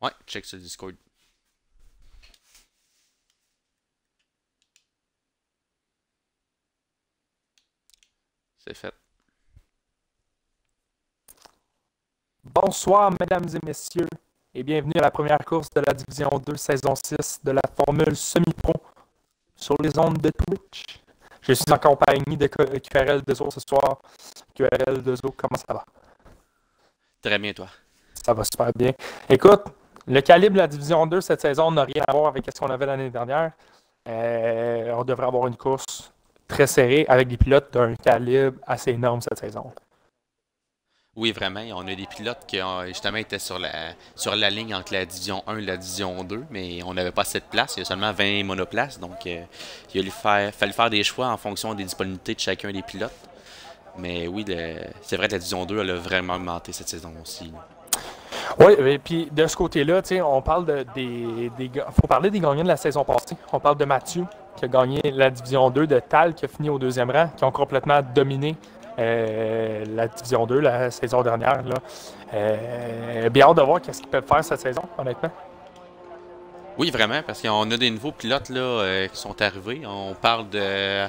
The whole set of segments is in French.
Ouais, check sur le Discord. C'est fait. Bonsoir, mesdames et messieurs, et bienvenue à la première course de la Division 2, saison 6 de la Formule Semi-Pro sur les ondes de Twitch. Je suis en compagnie de QRL Dezo ce soir. QRL Dezo, comment ça va? Très bien, toi. Ça va super bien. Écoute, le calibre de la Division 2 cette saison n'a rien à voir avec ce qu'on avait l'année dernière. On devrait avoir une course très serrée avec des pilotes d'un calibre assez énorme cette saison. Oui, vraiment. On a des pilotes qui justement étaient sur la ligne entre la division 1 et la division 2, mais on n'avait pas assez de place. Il y a seulement 20 monoplaces, donc il fallait faire des choix en fonction des disponibilités de chacun des pilotes. Mais oui, c'est vrai que la division 2 elle a vraiment augmenté cette saison aussi. Oui, et puis de ce côté-là, on parle faut parler des gagnants de la saison passée. On parle de Mathieu, qui a gagné la Division 2, de Tal, qui a fini au deuxième rang, qui ont complètement dominé la Division 2 la saison dernière. Là. Bien hâte de voir qu'est-ce qu'ils peuvent faire cette saison, honnêtement. Oui, vraiment, parce qu'on a des nouveaux pilotes là, qui sont arrivés. On parle de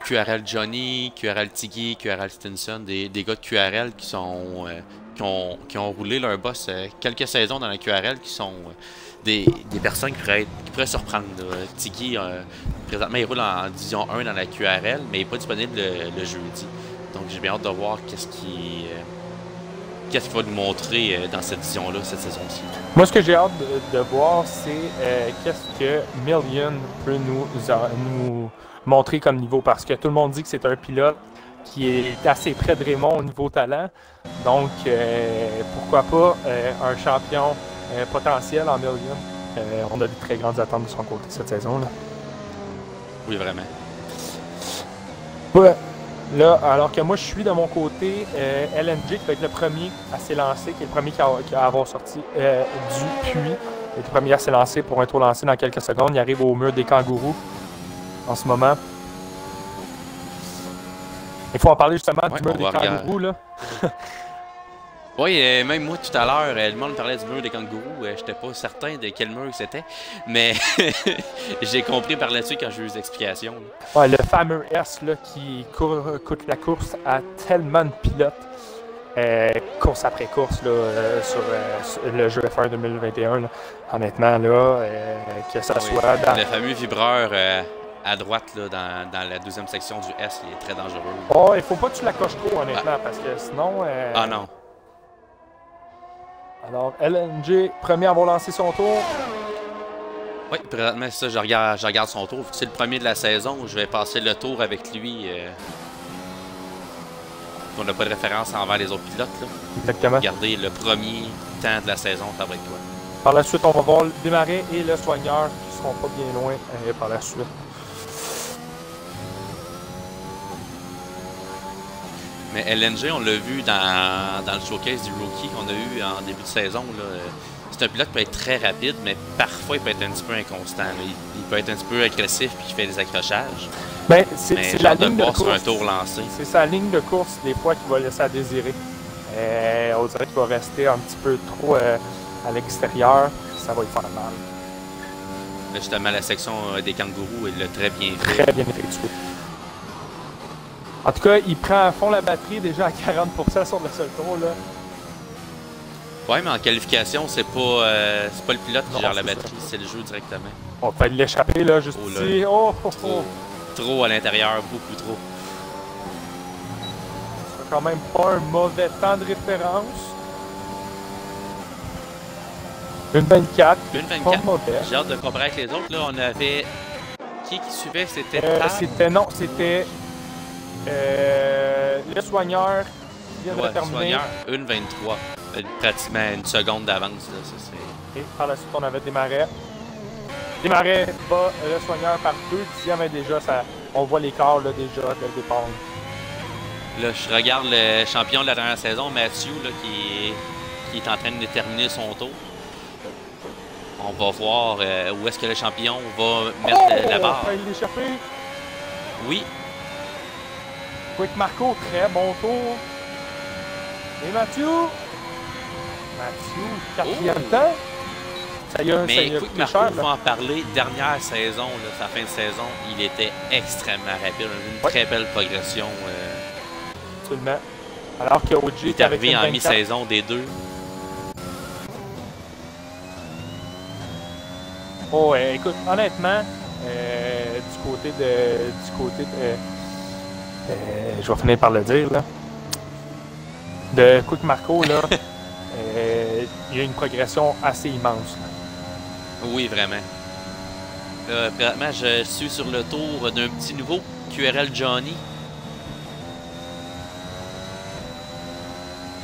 QRL Johnny, QRL Tiggy, QRL Stinson, des gars de QRL qui ont roulé leur boss quelques saisons dans la QRL, qui sont des personnes qui pourraient surprendre. Tiggy, présentement, il roule en Division 1 dans la QRL, mais il n'est pas disponible le jeudi. Donc j'ai bien hâte de voir qu'est-ce qu'il va nous montrer dans cette division-là, cette saison-ci. Moi, ce que j'ai hâte de voir, c'est qu'est-ce que Million peut nous montrer comme niveau, parce que tout le monde dit que c'est un pilote qui est assez près de Raymond au niveau talent. Donc, pourquoi pas un champion potentiel en Million. On a de très grandes attentes de son côté cette saison-là. Oui, vraiment. Ouais. Là, alors que moi, je suis de mon côté LNG, qui va être le premier à s'élancer, qui est le premier qui a avoir sorti du puits. Il est le premier à s'élancer pour un tour lancé dans quelques secondes. Il arrive au mur des kangourous en ce moment. Il faut en parler justement Ouais, du mur des kangourous. Là. Oui, même moi tout à l'heure, le monde me parlait du mur des kangourous. J'étais pas certain de quel mur c'était, mais j'ai compris par la suite quand j'ai eu les explications. Ouais, le fameux S là, qui coûte la course à tellement de pilotes. Course après course là, sur le jeu F1 2021. Là. Honnêtement, là, que ça soit dans. Le fameux vibreur à droite là, dans la deuxième section du S, il est très dangereux. Oh, il faut pas que tu la coches trop, honnêtement, parce que sinon. Ah non. Alors, LNG, premier à avoir lancé son tour. Oui, présentement, ça, je regarde son tour. C'est le premier de la saison. Je vais passer le tour avec lui. On n'a pas de référence envers les autres pilotes. Là. Exactement. Regardez le premier temps de la saison, ça va être toi. Par la suite, on va voir le démarrer et le soigneur qui seront pas bien loin par la suite. Mais LNG, on l'a vu dans le showcase du rookie qu'on a eu en début de saison. C'est un pilote qui peut être très rapide, mais parfois il peut être un petit peu inconstant. Il peut être un petit peu agressif puis il fait des accrochages. Ben, c'est la ligne de course. Sur un tour lancé. C'est sa ligne de course, des fois, qui va laisser à désirer. On dirait qu'il va rester un petit peu trop à l'extérieur. Ça va lui faire mal. Là, justement, la section des kangourous, il l'a très bien fait. Très bien effectué. En tout cas, il prend à fond la batterie déjà à 40% sur le seul tour. Là. Ouais, mais en qualification, c'est pas le pilote qui gère la batterie, ça. c'est le jeu directement. On peut l'échapper là, juste ici. Oh, oh, oh. Trop à l'intérieur, beaucoup trop. C'est quand même pas un mauvais temps de référence. Une 24. Une 24. J'ai hâte de comparer avec les autres. Là, on avait. Qui suivait? C'était C'était le soigneur qui vient de terminer. Soigneur, une 23. Pratiquement une seconde d'avance. Et par la suite, on avait Desmarais. Desmarais bat le soigneur par 2/10 et déjà, on voit l'écart là, déjà dès le départ. Là, je regarde le champion de la dernière saison, Mathieu, là, qui est en train de terminer son tour. On va voir où est-ce que le champion va mettre la barre. Il est échappé. Oui. Quick Marco, très bon tour. Et Mathieu, quatrième temps. ça y a Mais Quick coûté Marco, cher. il faut en parler. Dernière saison, là, sa fin de saison, il était extrêmement rapide. Une très belle progression. Absolument. Alors que OG Il est arrivé en mi-saison des deux. Oh, écoute, honnêtement, du côté de... je vais finir par le dire, là. De Quick Marco, là, il y a une progression assez immense. Oui, vraiment. Présentement, je suis sur le tour d'un petit nouveau, QRL Johnny.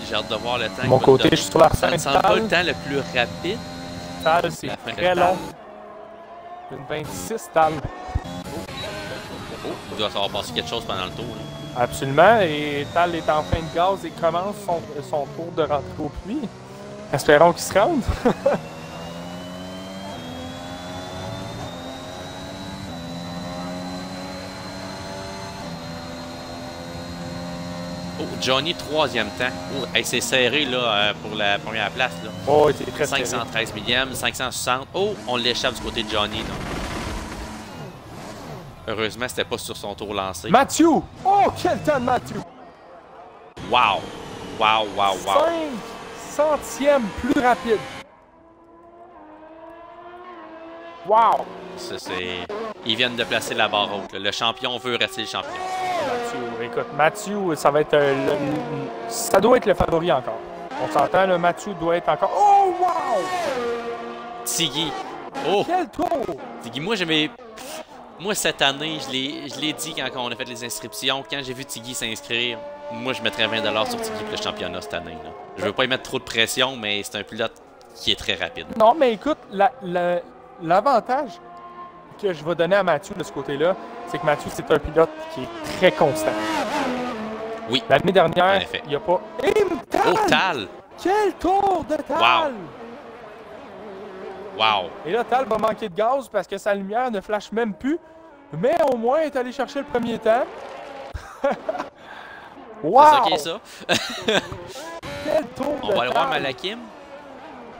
J'ai hâte de voir le temps. De mon côté, je suis sur la Ça ne semble pas le temps le plus rapide. Tal, c'est très long. Une 26, Tal. Oh, il doit savoir passer quelque chose pendant le tour. Là. Absolument. Et Tal est en fin de gaz et commence son tour de rentrer au puits. Espérons qu'il se rende. Oh, Johnny, troisième temps. Oh, hey, c'est serré là, pour la première place. Là. Oh, c'est très 513 millième, 560. Oh, on l'échappe du côté de Johnny. Là. Heureusement, c'était pas sur son tour lancé. Matthew! Oh, quel temps de Matthew! Wow! Wow, wow, wow! 5 centièmes plus rapide. Wow! Ils viennent de placer la barre haute. Là. Le champion veut rester le champion. Matthew, écoute, Matthew, ça va être ça doit être le favori encore. On s'entend, le Matthew doit être encore... Oh, wow! Tiggy. Oh! Quel tour! Tiggy, moi, cette année, je l'ai dit quand on a fait les inscriptions, quand j'ai vu Tiggy s'inscrire, moi, je mettrais 20 $ sur Tiggy pour le championnat cette année. Là. Je veux pas y mettre trop de pression, mais c'est un pilote qui est très rapide. Non, mais écoute, l'avantage que je vais donner à Matthew de ce côté-là, c'est que Matthew, c'est un pilote qui est très constant. Oui. L'année dernière, En effet. il n'y a pas... Tal! Oh, Tal! Quel tour de Tal! Wow! Et là, Tal va manquer de gaz parce que sa lumière ne flash même plus. Mais au moins, il est allé chercher le premier temps. Wow! C'est ça qui est ça. Quel tour On de va aller voir Tal! Malakim.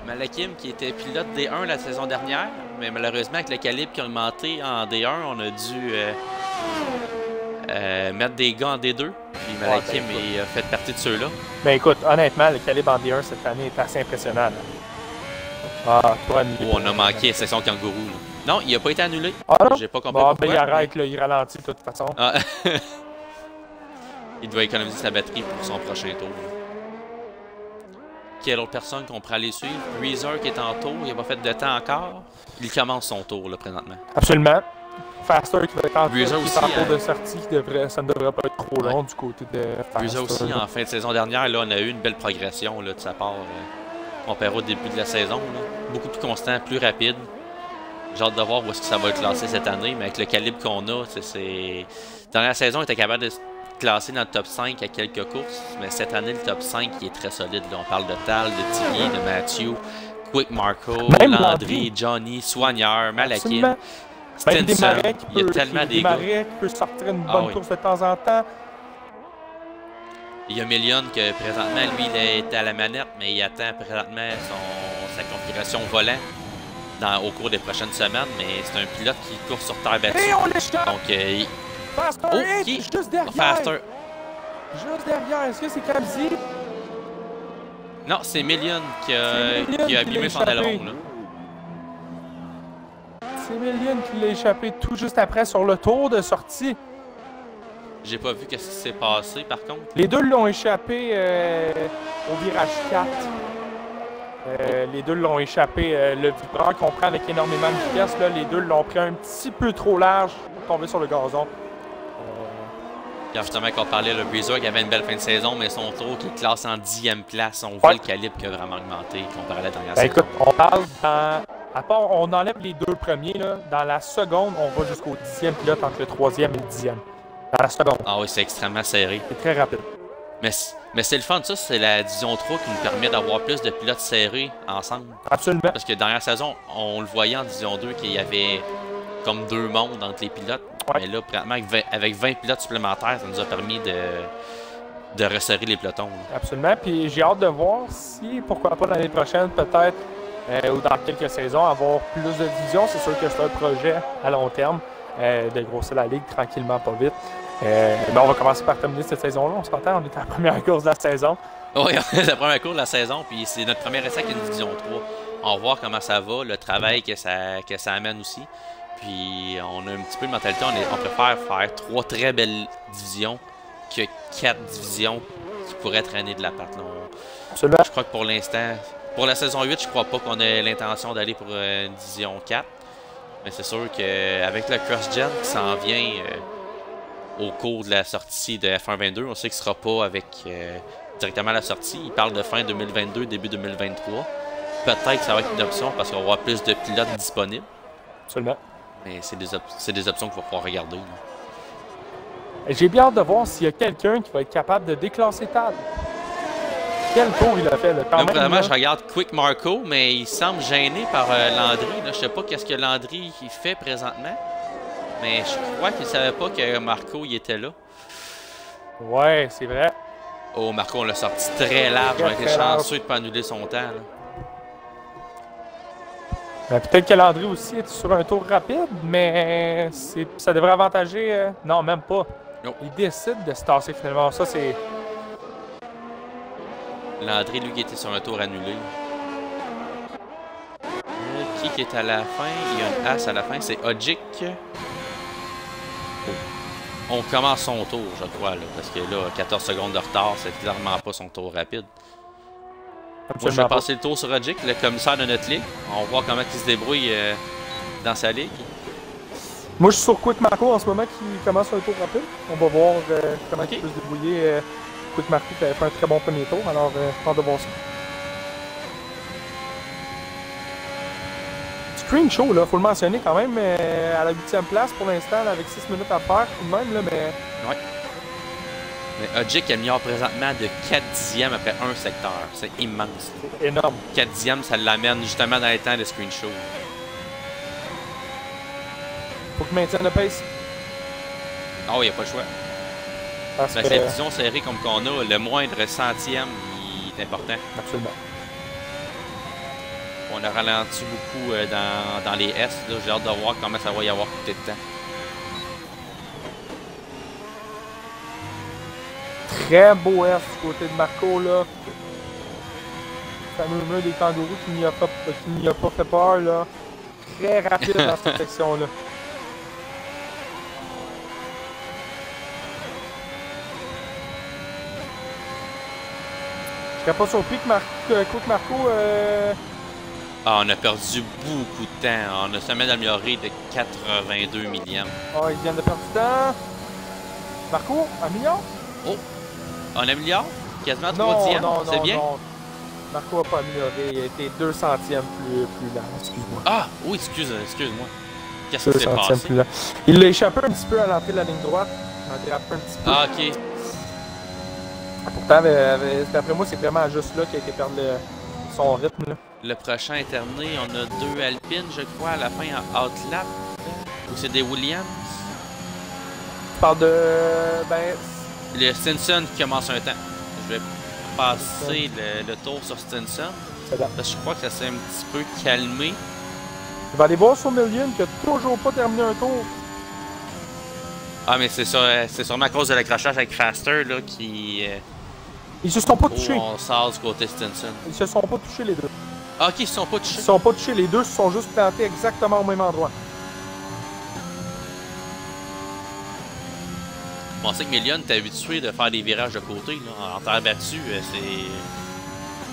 Malakim qui était pilote D1 la saison dernière, mais malheureusement avec le calibre qui a augmenté en D1, on a dû mettre des gars en D2. Puis Malakim a fait partie de ceux-là. Ben écoute, honnêtement, le calibre en D1 cette année est assez impressionnant. Là. Ah, toi, on a manqué la session kangourou. Là. Non, il n'a pas été annulé. Ah non? J'ai pas compris Bon, pourquoi. ben il arrête, là, il ralentit de toute façon. Ah. Il doit économiser sa batterie pour son prochain tour. Quelle autre personne qu'on pourrait aller suivre? Breezer qui est en tour, il n'a pas fait de temps encore. Il commence son tour là, présentement. Absolument. Faster qui va être en Breezer tour, aussi, tour de sortie, ça ne devrait pas être trop long du côté de Faster. Breezer aussi, en fin de saison dernière, là, on a eu une belle progression là, de sa part. Comparé au début de la saison. Là. Beaucoup plus constant, plus rapide. J'ai hâte de voir où est-ce que ça va être classé cette année, mais avec le calibre qu'on a, dans la saison, il était capable de se classer dans le top 5 à quelques courses, mais cette année, le top 5 il est très solide. Là. On parle de Tal, de Tiggy, de Matthew, Quick Marco, Landry, Johnny, Soigneur, Malakim, Stinson. Il y a tellement des gars. Desmarais qui peut sortir une bonne course de temps en temps. Il y a Million que présentement, lui, il est à la manette, mais il attend présentement sa configuration volant au cours des prochaines semaines. Mais c'est un pilote qui court sur terre battue. Et on l'échappe! Donc, Faster juste derrière! Faster. Juste derrière, est-ce que c'est Kamzi? Non, c'est Million qui a abîmé son aileron. C'est Million qui l'a échappé tout juste après sur le tour de sortie. J'ai pas vu qu'est-ce qui s'est passé, par contre. Les deux l'ont échappé au virage 4. Les deux l'ont échappé. Le vibreur qu'on prend avec énormément de vitesse, là, les deux l'ont pris un petit peu trop large pour tomber sur le gazon. Quand justement, quand on parlait, le Breezer qui avait une belle fin de saison, mais son tour qui classe en 10e place, on voit le calibre qui a vraiment augmenté comparé à la dernière saison. Écoute, on parle à part, on enlève les deux premiers, là, dans la seconde, on va jusqu'au 10e pilote entre le 3e et le 10e. Dans la seconde. Ah oui, c'est extrêmement serré. C'est très rapide. Mais c'est le fun, ça, c'est la Division 3 qui nous permet d'avoir plus de pilotes serrés ensemble. Absolument. Parce que dernière saison, on le voyait en Division 2 qu'il y avait comme deux mondes entre les pilotes. Ouais. Mais là, avec 20 pilotes supplémentaires, ça nous a permis de resserrer les pelotons. Là. Absolument. Puis j'ai hâte de voir si, pourquoi pas l'année prochaine, peut-être ou dans quelques saisons, avoir plus de divisions. C'est sûr que c'est un projet à long terme de grossir la ligue tranquillement, pas vite. Mais on va commencer par terminer cette saison-là. On s'entend, on est à la première course de la saison. Oui, c'est la première course de la saison, puis c'est notre premier essai avec une Division 3. On va voir comment ça va, le travail que ça amène aussi. Puis on a un petit peu de mentalité, on préfère faire 3 très belles divisions que 4 divisions qui pourraient traîner de la patte. Absolument. Je crois que pour l'instant, pour la saison 8, je crois pas qu'on ait l'intention d'aller pour une division 4. Mais c'est sûr qu'avec le cross-gen qui s'en vient au cours de la sortie de F1-22, on sait qu'il ne sera pas avec directement la sortie. Il parle de fin 2022, début 2023. Peut-être que ça va être une option parce qu'on va avoir plus de pilotes disponibles. Absolument. Mais c'est des options qu'il va pouvoir regarder. J'ai bien hâte de voir s'il y a quelqu'un qui va être capable de déclasser Tal. Quel tour il a fait, là, quand même. Vraiment, je regarde Quick Marco, mais il semble gêné par Landry. Là. Je sais pas qu'est-ce que Landry fait présentement. Mais je crois qu'il savait pas que Marco il était là. Ouais, c'est vrai. Oh, Marco, on l'a sorti très large. On a été chanceux de ne pas annuler son temps. Peut-être que Landry aussi est sur un tour rapide, mais ça devrait avantager... non, même pas. Non. Il décide de se tasser finalement. Ça, c'est... Landry, lui, qui était sur un tour annulé. Qui est à la fin? Il y a une as à la fin, c'est Odjic. Oh. On commence son tour, je crois, là, parce que là, 14 secondes de retard, c'est clairement pas son tour rapide. Moi, je vais passer le tour sur Odjic, le commissaire de notre ligue. On va voir comment il se débrouille dans sa ligue. Moi, je suis sur Quick Marco en ce moment qui commence un tour rapide. On va voir comment il peut se débrouiller. Quick Marco qui avait fait un très bon premier tour, alors hâte de voir ça. Screen show, là, faut le mentionner quand même, à la 8e place pour l'instant, avec 6 minutes à faire, tout de même, là, mais... Ouais. Mais Odjic améliore présentement de 4 dixièmes après un secteur. C'est immense. C'est énorme. 4 dixièmes, ça l'amène justement dans les temps de screen show. Faut qu'il maintienne le pace. Ah oui, il n'y a pas le choix. Parce que la division serrée comme qu'on a, le moindre centième, il est important. Absolument. On a ralenti beaucoup dans les S. J'ai hâte de voir comment ça va y avoir coûté de temps. Très beau S du côté de Marco, là. Le fameux mur des kangourous qui n'y a pas fait peur, là. Très rapide dans cette section-là. Je serais pas surpris que Marco... Ah, on a perdu beaucoup de temps. On a seulement amélioré de 82 millièmes. Ah, ils viennent de perdre du temps. Marco, 1 million? Oh! On améliore? Quasiment 3 dixièmes, c'est bien? Non. Marco n'a pas amélioré. Il a été 2 centièmes plus lent, excuse-moi. Ah! Oui, excuse-moi. Qu'est-ce qui s'est passé? Plus lent. Il l'a échappé un petit peu à l'entrée de la ligne droite. Il a dérapé un petit peu. Ah, ok. Pourtant, d'après moi, c'est vraiment juste là qu'il a été perdre son rythme. Là. Le prochain est terminé. On a 2 Alpines, je crois, à la fin en outlap. Ou c'est des Williams? Tu parles de... Le Stinson qui commence un temps. Je vais passer le tour sur Stinson. Parce que je crois que ça s'est un petit peu calmé. Je vais aller voir sur Million qui a toujours pas terminé un tour. Ah, mais c'est sûrement à cause de l'accrochage avec Faster là, qui... Ils se sont pas touchés. On sort du côté Stinson. Ils se sont pas touchés les deux. Ah, ok, ils se sont pas touchés. Ils se sont pas touchés, les deux se sont juste plantés exactement au même endroit. Je pensais que Million était habitué de faire des virages de côté. Là. En terre battue,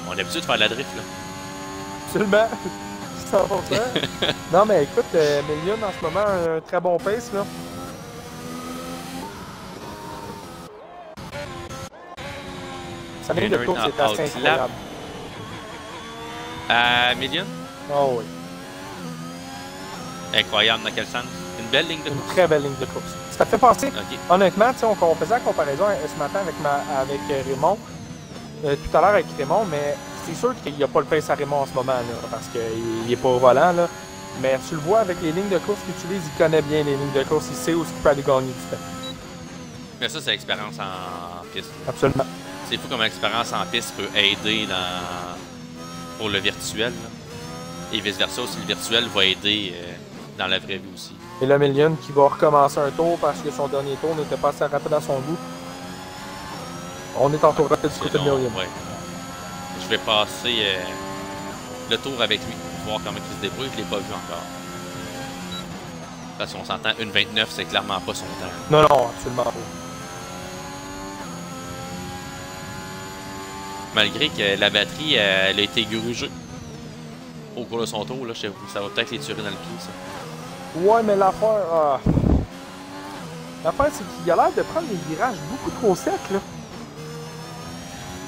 on est habitué de faire de la drift. Là. Absolument. 100%. Non, mais écoute, Million en ce moment a un très bon pace. Là. Sa ligne de course est assez incroyable. Million? Oh oui. Incroyable, dans quel sens? Une belle ligne de course? Une très belle ligne de course. Ça fait penser, okay. Honnêtement, on faisait la comparaison ce matin avec Raymond, tout à l'heure avec Raymond, mais c'est sûr qu'il n'y a pas le pace à Raymond en ce moment, là, parce qu'il n'est pas au volant, là. Mais tu le vois avec les lignes de course qu'il utilise, il connaît bien les lignes de course, il sait où il peut aller gagner du temps. Mais ça, c'est l'expérience en piste. Absolument. C'est fou comme l'expérience en piste peut aider pour le virtuel. Là. Et vice-versa, aussi, le virtuel va aider dans la vraie vie aussi. Et le Million qui va recommencer un tour parce que son dernier tour n'était pas assez rapide à son goût. On est en tour rapide du côté de Million. Ouais. Je vais passer le tour avec lui, voir comment il se débrouille. Je ne l'ai pas vu encore. Parce qu'on s'entend, 1,29, c'est clairement pas son temps. Non, non, absolument pas. Malgré que la batterie, elle a été grugée au cours de son tour, là, ça va peut-être les tuer dans le pied, ça. Ouais, mais l'affaire... L'affaire, c'est qu'il a l'air de prendre des virages beaucoup trop secs, là.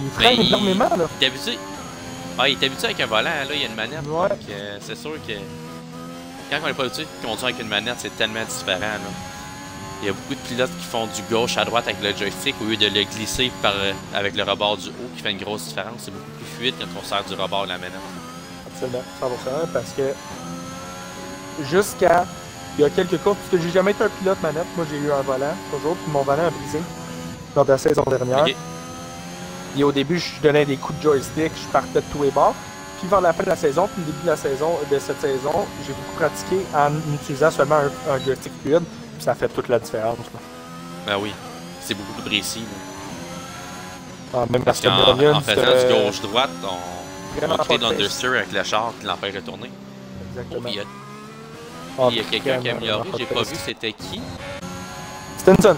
Il freine énormément, là. Il est habitué. Ah, il est habitué avec un volant, là, il y a une manette. Ouais. Donc, c'est sûr que quand on n'est pas habitué de conduire avec une manette, c'est tellement différent, là. Il y a beaucoup de pilotes qui font du gauche à droite avec le joystick au lieu de le glisser avec le rebord du haut, qui fait une grosse différence. C'est beaucoup plus fluide quand on sert du rebord de la manette. Absolument, 100%, parce que jusqu'à... Il y a quelques courses, parce que j'ai jamais été un pilote manette. Moi, j'ai eu un volant, toujours, puis mon volant a brisé lors de la saison dernière. Okay. Et au début, je donnais des coups de joystick, je partais de tous les bords. Puis vers la fin de la saison, puis le début de la saison, de cette saison, j'ai beaucoup pratiqué en utilisant seulement un joystick fluide, puis ça fait toute la différence. Là. Ben oui, c'est beaucoup plus précis. Là. Ah, même parce qu'en faisant du gauche-droite, on crée d'understeer avec le char qui l'empêche de tourner. Exactement. Il y a quelqu'un qui a amélioré, j'ai pas vu c'était qui. Stinson.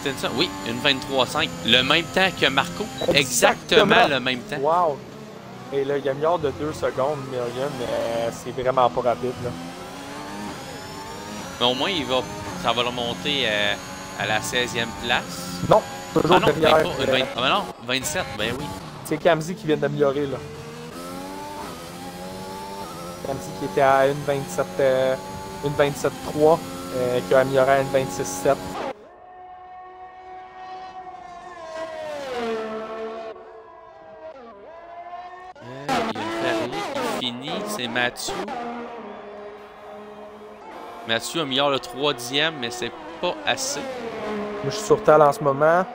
Stinson, oui, une 23.5. Le même temps que Marco. Exactement le même temps. Wow! Et là, il améliore de 2 secondes, Million, mais c'est vraiment pas rapide. Là. Mais au moins, ça va le monter à la 16e place. Non, toujours derrière. Ah non, 27, ben oui. C'est Kamzi qui vient d'améliorer, là. Kamzi qui était à une 27.3, qui a amélioré à une 26.7. Il finit, c'est Mathieu. Mathieu améliore le 3e, mais c'est pas assez. Moi, je suis sur Tal en ce moment.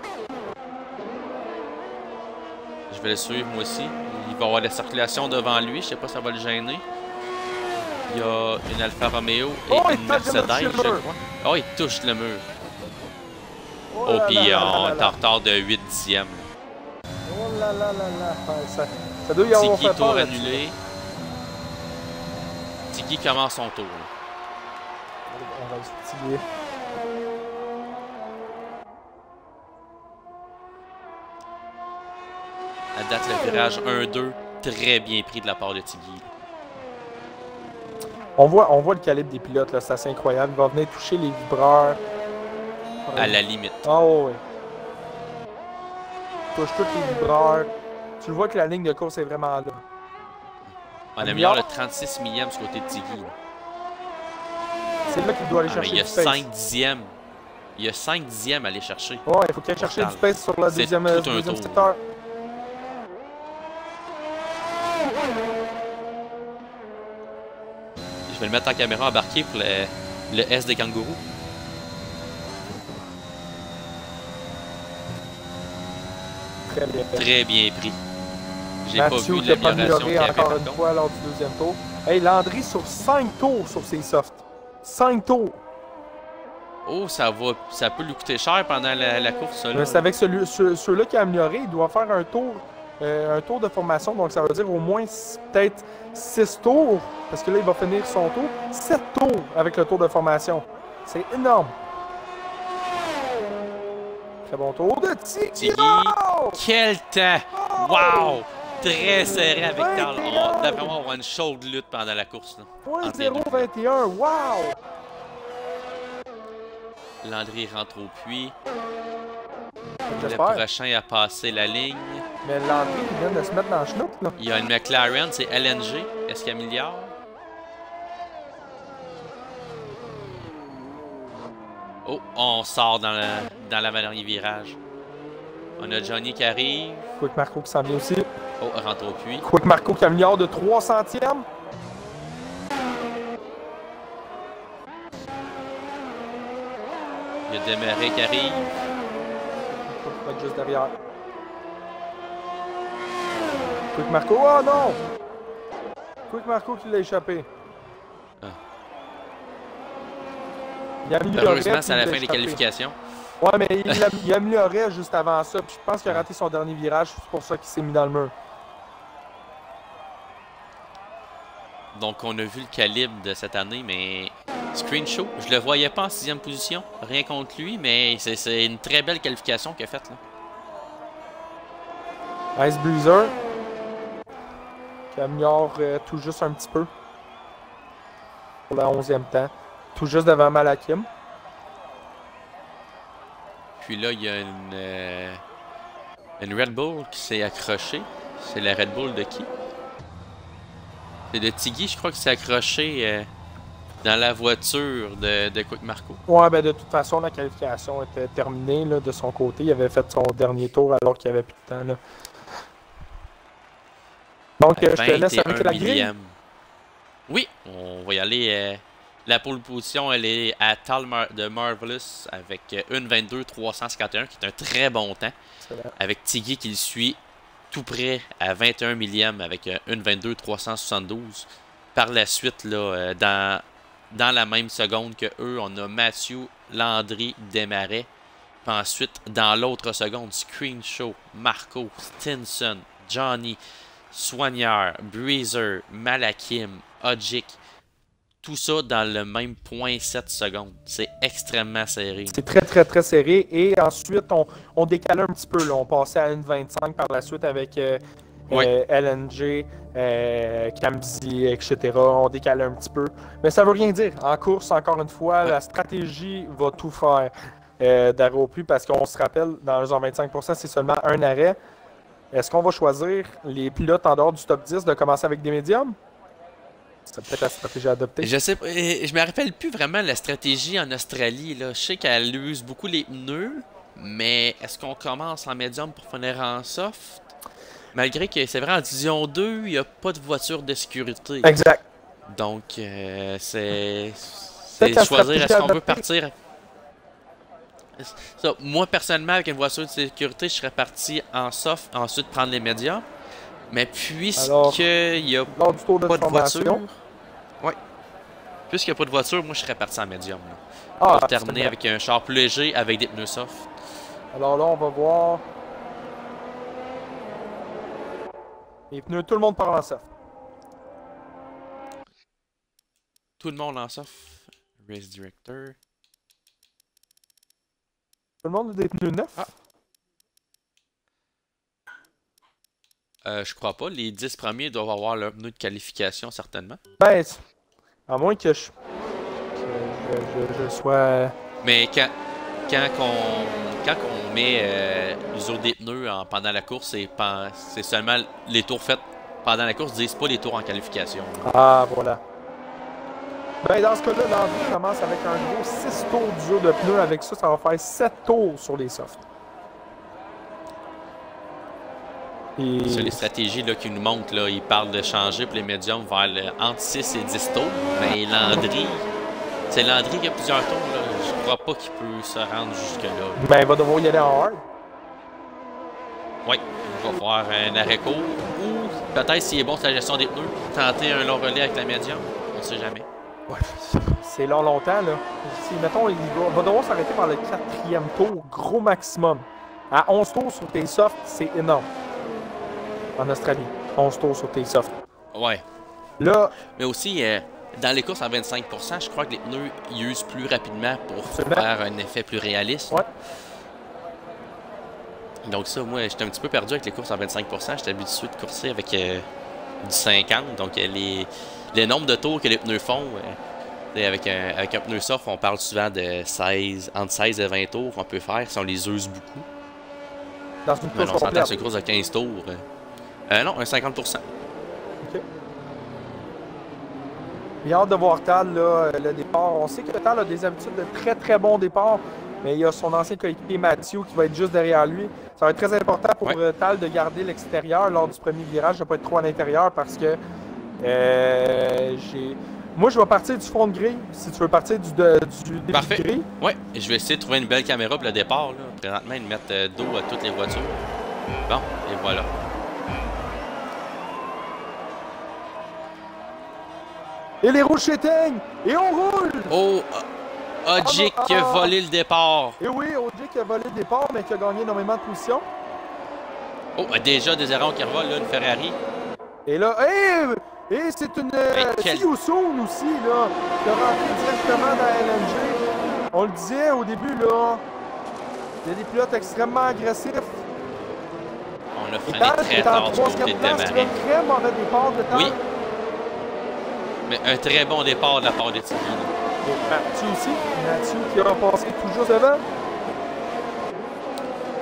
Je vais le suivre, moi aussi. Il va avoir la circulation devant lui. Je sais pas si ça va le gêner. Il y a une Alfa Romeo et une Mercedes, je crois. Oh, il touche le mur. Oh, puis on est en retard de 8 dixièmes. Oh là là là là. Ça doit y avoir Tiki, tour annulé. Tiki commence son tour. On va se tiller. À date, le virage 1-2, très bien pris de la part de Tiggy. On voit le calibre des pilotes, là, c'est assez incroyable. Il va venir toucher les vibreurs. À la limite. Oh oui. Il touche tous les vibreurs. Tu le vois que la ligne de course est vraiment là. On améliore le 36 millième du côté de Tiggy. C'est là qu'il doit aller chercher il y a du space. 5 dixièmes. Il y a 5 dixièmes à aller chercher. Ouais, il faut qu'il aille chercher du space sur le deuxième secteur. Je vais le mettre en caméra embarquée pour le S des kangourous. Très bien pris. J'ai pas vu l'amélioration qu'il y avait encore une fois lors du deuxième tour. Hey, Landry sur 5 tours sur ses softs. 5 tours. Oh, ça peut lui coûter cher pendant la course. C'est avec ceux-là qui a amélioré, il doit faire un tour de formation. Donc ça veut dire au moins peut-être 6 tours. Parce que là, il va finir son tour. 7 tours avec le tour de formation. C'est énorme. Très bon tour de Tiggy. Quel temps! Wow! Très serré avec Carl. D'après moi, on va avoir une chaude lutte pendant la course. 0-21. Wow! Landry rentre au puits. Le prochain a passé la ligne. Mais Landry, il vient de se mettre dans le schnook, là. Il y a une McLaren, c'est LNG. Est-ce qu'il améliore? Oh, on sort dans l'avant-dernier virage. On a Johnny qui arrive. Quick Marco qui s'en vient aussi. Oh, rentre au puits. Quick Marco qui améliore de 3 centièmes. Il y a Desmarais qui arrive. Il va être juste derrière. Quick Marco, oh non! Quick Marco qui l'a échappé. Ah. Heureusement, c'est à la fin des qualifications. Ouais, mais il améliorait juste avant ça. Puis je pense qu'il a raté son dernier virage. C'est pour ça qu'il s'est mis dans le mur. Donc, on a vu le calibre de cette année, mais Screenshow, je le voyais pas en 6e position. Rien contre lui, mais c'est une très belle qualification qu'il a faite. Ice Breezer qui améliore tout juste un petit peu pour la 11e temps. Tout juste devant Malakim. Puis là, il y a une Red Bull qui s'est accrochée. C'est la Red Bull de qui? C'est de Tiggy, je crois, qui s'est accroché dans la voiture de Quick Marco. Ouais, ben de toute façon, la qualification était terminée là, de son côté. Il avait fait son dernier tour alors qu'il n'y avait plus de temps. Là. Donc, je te laisse avec la grille. Oui, on va y aller. La pole position, elle est à Tal de Marvelous avec 1.22.351, qui est un très bon temps. Avec Tiggy qui le suit tout près à 21 millième avec 1.22.372. Par la suite, là, dans la même seconde que eux, on a Mathieu, Landry, Desmarais. Puis ensuite, dans l'autre seconde, Screenshow, Marco, Stinson, Johnny, Soigneur, Breezer, Malakim, Odjic. Tout ça dans le même 0.7 secondes. C'est extrêmement serré. C'est très, très, très serré. Et ensuite, on décalait un petit peu. Là. On passait à 1.25 par la suite avec LNG, Kamzi, etc. On décalait un petit peu. Mais ça veut rien dire. En course, encore une fois, la stratégie va tout faire d'arrêt au plus parce qu'on se rappelle, dans les 25%, c'est seulement un arrêt. Est-ce qu'on va choisir les pilotes en dehors du top 10 de commencer avec des médiums? C'est peut-être la stratégie adoptée. Je sais pas, je me rappelle plus vraiment la stratégie en Australie. Là. Je sais qu'elle use beaucoup les pneus, mais est-ce qu'on commence en médium pour finir en soft? Malgré que c'est vrai, en Division 2, il n'y a pas de voiture de sécurité. Exact. Donc, c'est choisir est-ce qu'on veut partir. Ça, moi, personnellement, avec une voiture de sécurité, je serais parti en soft, ensuite prendre les médiums. Mais puisqu'il n'y a pas de voiture... Oui. Puisqu'il n'y a pas de voiture, moi, je serais parti en médium. Pour terminer avec un char plus léger, avec des pneus soft. Alors là, on va voir... Les pneus, tout le monde part en soft. Tout le monde en soft. Race Director. Tout le monde a des pneus neufs? Je crois pas. Les 10 premiers doivent avoir leur pneu de qualification, certainement. Ben, à moins que je sois... Mais quand on met les autres des pneus pendant la course, c'est seulement les tours faits pendant la course, disent pas les tours en qualification. Ah, voilà. Ben, dans ce cas-là, l'Andry commence avec un gros 6 tours d'usure de pneus. Avec ça, ça va faire 7 tours sur les softs. C'est les stratégies qu'ils nous montrent. Là, ils parlent de changer pour les médiums vers entre 6 et 10 tours. Mais Landry, c'est Landry qui a plusieurs tours. Là. Je crois pas qu'il peut se rendre jusque-là. Ben, il va devoir y aller en hard. Oui, il va faire un arrêt court. Ou peut-être, s'il est bon sur la gestion des pneus, tenter un long relais avec la médium. On ne sait jamais. Ouais, c'est longtemps. Là. Si, mettons, il va devoir s'arrêter par le 4e tour, gros maximum. À 11 tours sur tes softs, c'est énorme. En Australie, 11 tours sur tes softs. Ouais. Là, mais aussi, dans les courses à 25%, je crois que les pneus ils usent plus rapidement pour faire un effet plus réaliste. Ouais. Donc ça, moi, j'étais un petit peu perdu avec les courses à 25%. J'étais habitué de courser avec du 50. Donc les nombres de tours que les pneus font, avec un pneu soft, on parle souvent de entre 16 et 20 tours qu'on peut faire si on les use beaucoup. Dans une course on s'entend sur une course de 15 tours. Non, un 50%. OK. J'ai hâte de voir Tal, là, le départ. On sait que Tal a des habitudes de très très bon départ, mais il y a son ancien coéquipier Mathieu qui va être juste derrière lui. Ça va être très important pour Tal de garder l'extérieur lors du premier virage, de ne pas être trop à l'intérieur parce que moi je vais partir du fond de grille, si tu veux partir du début de grille. Oui, je vais essayer de trouver une belle caméra pour le départ. Là. Présentement, ils mettent dos à toutes les voitures. Bon, et voilà. Et les rouges s'éteignent. Et on roule. Oh, Odjick qui a volé le départ. Et oui, Odjick qui a volé le départ, mais qui a gagné énormément de position. Oh, déjà des erreurs qui revolent, là, une Ferrari. Et là, et c'est une quel... Siosun aussi, là, qui a rentré directement dans LNG. On le disait au début, là, il y a des pilotes extrêmement agressifs. On a freiné très tard du côté de démarrer. C'est un très mauvais départ de temps. Oui. Mais un très bon départ de la part de Tiggy. Mathieu aussi. Mathieu qui a passé tout juste devant.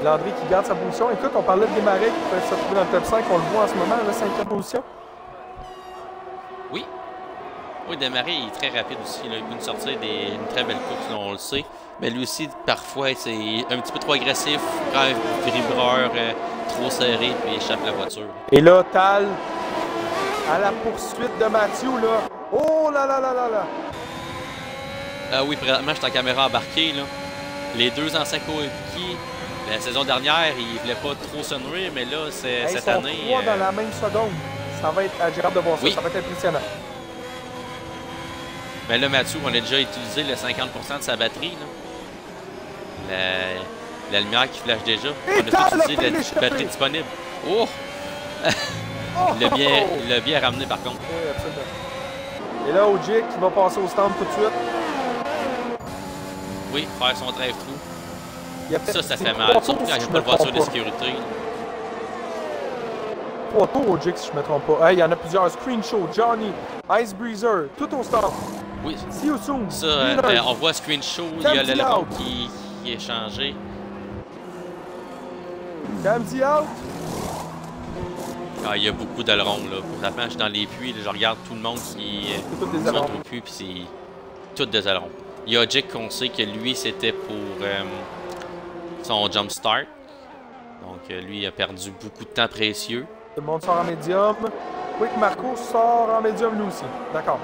Landry qui garde sa position. Écoute, on parlait de Desmarais qui peut se retrouver dans le top 5. On le voit en ce moment, la 5e position. Oui. Oui, Desmarais il est très rapide aussi. Là. Il peut nous sortir une très belle course, là, on le sait. Mais lui aussi, parfois, c'est un petit peu trop agressif. Prend un vibreur trop serré puis échappe la voiture. Et là, Tal à la poursuite de Mathieu, là. Oh là là là là là! Ah oui, présentement, je suis en caméra embarquée, là. Les deux anciens coéquipiers, la saison dernière, ils ne voulaient pas trop se nuire, mais là, cette année... Ils sont 3 dans la même seconde. Ça va être... J'ai hâte de voir ça. Oui. Ça va être impressionnant. Mais là, Mathieu, on a déjà utilisé le 50% de sa batterie, là. La lumière qui flash déjà. Et on a utilisé la batterie disponible. Oh! Il l'a bien ramené, par contre. Oui, absolument. Et là, Odjick qui va passer au stand tout de suite. Oui, faire son drive-through. Ça fait mal. Surtout quand il n'y a pas de voiture de sécurité. 3 tours Odjick, si je ne me trompe pas. Il y en a plusieurs. Screenshot, Johnny, Ice Breezer, tout au stand. Oui. See you soon. Ça, on voit Screenshot, il y a le logo qui est changé. Camdy out. Ah, il y a beaucoup d'ailerons, là. Présentement, je suis dans les puits, là, je regarde tout le monde qui sont au puits, puis c'est tout des ailerons. Il y a Odjick qu'on sait que lui, c'était pour son jump start. Donc, lui, il a perdu beaucoup de temps précieux. Tout le monde sort en médium. Quick Marco sort en médium, lui aussi. D'accord.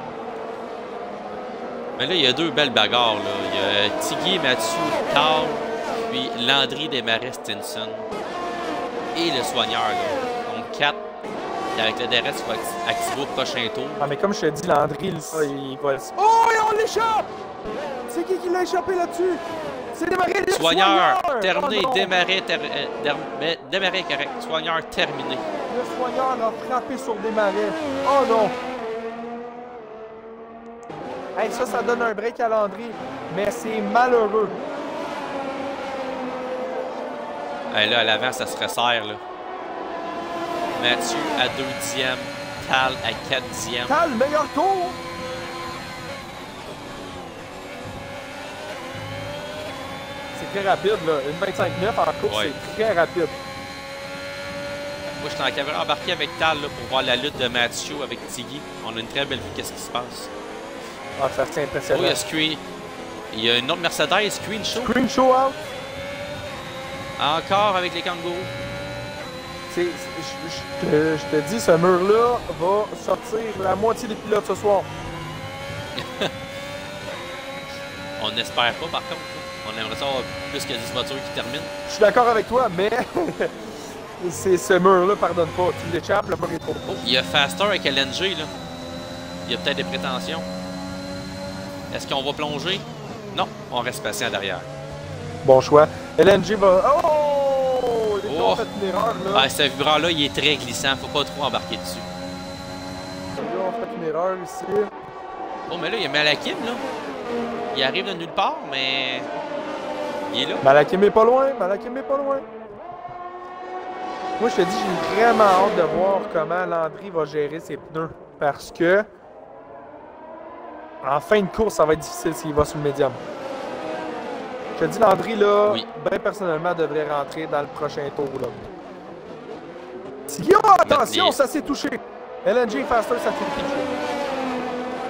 Mais là, il y a deux belles bagarres, là. Il y a Tiggy, Mathieu, Carl, puis Landry, Desmarais, Stinson. Et le soigneur, là. Donc, 4. Et avec le DRS, il va activer au prochain tour. Ah, mais comme je te dis, Landry, là, il va... Oh, et on l'échappe! C'est qui l'a échappé là-dessus? C'est Desmarais, le soigneur! Terminé. Oh, Desmarais, Desmarais correct. Soigneur terminé. Le soigneur a frappé sur Desmarais. Oh non! Hey, ça donne un break à Landry, mais c'est malheureux. Hey, là, à l'avant, ça se resserre, là. Mathieu à 2e, Tal à 4e. Tal, meilleur tour! C'est très rapide, là. Une 25-9 en course, ouais. C'est très rapide. Moi, je suis en caméra embarqué avec Tal là, pour voir la lutte de Mathieu avec Tiggy. On a une très belle vue, qu'est-ce qui se passe. Ah, ça c'est impressionnant. Oui, il y a une autre Mercedes, Screenshot. Screenshot out. Encore avec les kangourous. Je te dis, ce mur-là va sortir la moitié des pilotes ce soir. On n'espère pas, par contre. On aimerait ça avoir plus que 10 voitures qui terminent. Je suis d'accord avec toi, mais c'est ce mur-là, pardonne pas. Tu l'échappes, le mur est trop haut. Il y a Faster avec LNG, là. Il y a peut-être des prétentions. Est-ce qu'on va plonger? Non, on reste patient derrière. Bon choix. LNG va... Oh! Les gars ont fait une erreur, là. Ah, ce vibreur-là, il est très glissant. Faut pas trop embarquer dessus. Les gars ont fait une erreur ici. Oh, mais là, il y a Malakim, là. Il arrive de nulle part, mais... il est là. Malakim est pas loin. Malakim est pas loin. Moi, je te dis, j'ai vraiment hâte de voir comment Landry va gérer ses pneus. Parce que... en fin de course, ça va être difficile s'il va sur le médium. Je te dis, Landry, là, oui. Ben personnellement, devrait rentrer dans le prochain tour, là. Tiggy, attention, ça s'est touché. LNG Faster, ça s'est touché.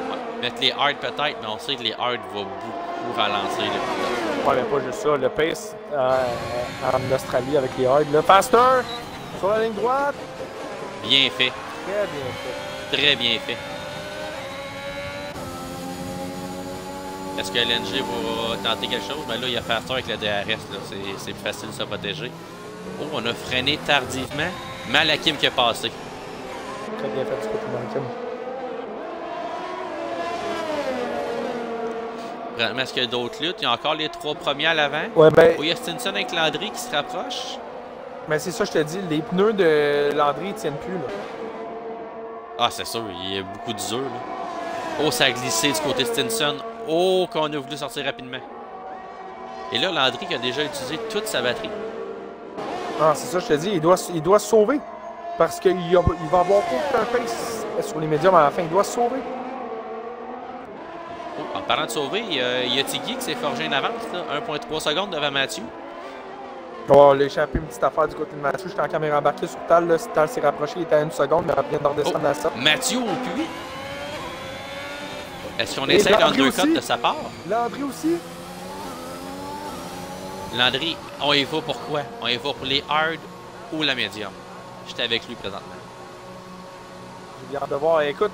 Ouais. Mettre les hard peut-être, mais on sait que les hard vont beaucoup ralentir le pilote. Ouais, mais pas juste ça. Le pace en Australie avec les hard. Le Faster, sur la ligne droite. Bien fait. Très bien fait. Très bien fait. Est-ce que LNG va tenter quelque chose? Ben là, il y a Faster avec le DRS. C'est plus facile de se protéger. Oh, on a freiné tardivement. Malakim qui est passé. Très bien fait du côté de Malakim. Présentement, est-ce qu'il y a d'autres luttes? Il y a encore les 3 premiers à l'avant. Ouais, ben. Il y a Stinson avec Landry qui se rapproche. Mais c'est ça, je te dis, les pneus de Landry ils tiennent plus, là. Ah, c'est sûr, il y a beaucoup d'usure, là. Oh, ça a glissé du côté Stinson. Oh, qu'on a voulu sortir rapidement. Et là, Landry qui a déjà utilisé toute sa batterie. Ah, c'est ça, je te dis, il doit se sauver. Parce qu'il va avoir aucun pace sur les médiums à la fin. Il doit se sauver. Oh, en parlant de sauver, il y a Tiggy qui s'est forgé une avance, là, 1,3 secondes devant Mathieu. Oh, il a échappé une petite affaire du côté de Mathieu. J'étais en caméra embarquée sur Tal. Là. Si Tal s'est rapproché, il était à 1 seconde, mais il vient de redescendre à ça. Mathieu au puits. Est-ce qu'on essaie l'undercut de sa part? Landry aussi. Landry, on y va pour quoi? On y va pour les hard ou la médium? J'étais avec lui présentement. J'ai bien hâte de voir. Écoute,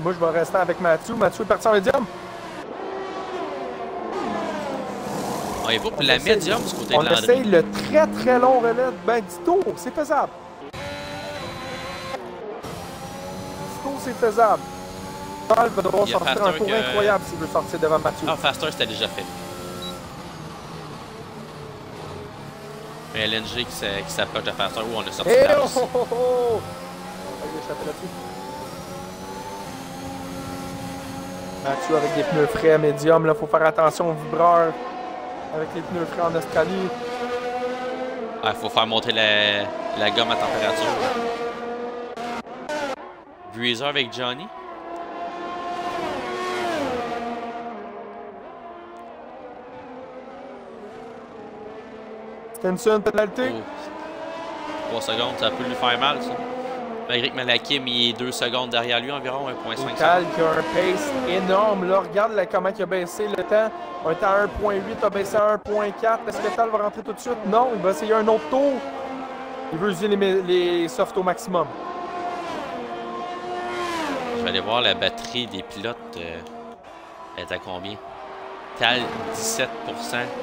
moi, je vais rester avec Mathieu. Mathieu est parti en médium. On y va pour la médium du côté de Landry. On essaye le très très long relais de ben, du tour. C'est faisable. Du tour, c'est faisable. Tal va devoir sortir un tour incroyable s'il veut sortir devant Mathieu. Ah, Faster, c'était déjà fait. Mais LNG qui s'approche de Faster. Oh, on a sorti la place. Oh, oh, oh. Il a échappé là-dessus. Mathieu avec des pneus frais médium. Il faut faire attention aux vibreurs. Avec les pneus frais en Australie. Ah, il faut faire monter la gomme à température. Breezer avec Johnny. Stinson, pénalité. Oh. 3 secondes, ça peut lui faire mal, ça. Malgré que Malakim il est 2 secondes derrière lui, environ 1,5 secondes. Tal qui a un pace énorme. Là, regarde là, comment il a baissé le temps. Un temps à 1,8, a baissé à 1,4. Est-ce que Tal va rentrer tout de suite? Non, il va essayer un autre tour. Il veut user les softs au maximum. Je vais aller voir la batterie des pilotes. Elle est à combien? Tal, 17%.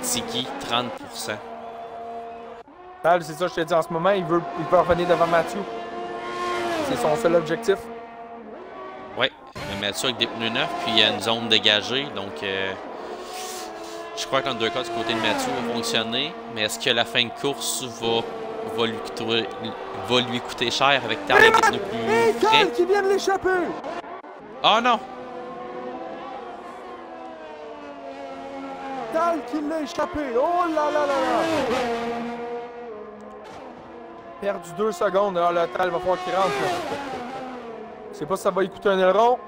Tiki, 30%. Tal, c'est ça que je te dis en ce moment. Il veut revenir devant Mathieu. C'est son seul objectif. Oui, il va mettre ça avec des pneus neufs, puis il y a une zone dégagée. Donc, je crois que l'undercut du côté de Mathieu va fonctionner. Mais est-ce que la fin de course va lui coûter cher avec Tal avec des pneus plus frais? Tal qui vient de l'échapper! Oh non! Tal qui l'a échappé! Oh là là là là! Perdu 2 secondes. Alors, le Tal va falloir qu'il rentre. Je sais pas si ça va lui coûter un aileron.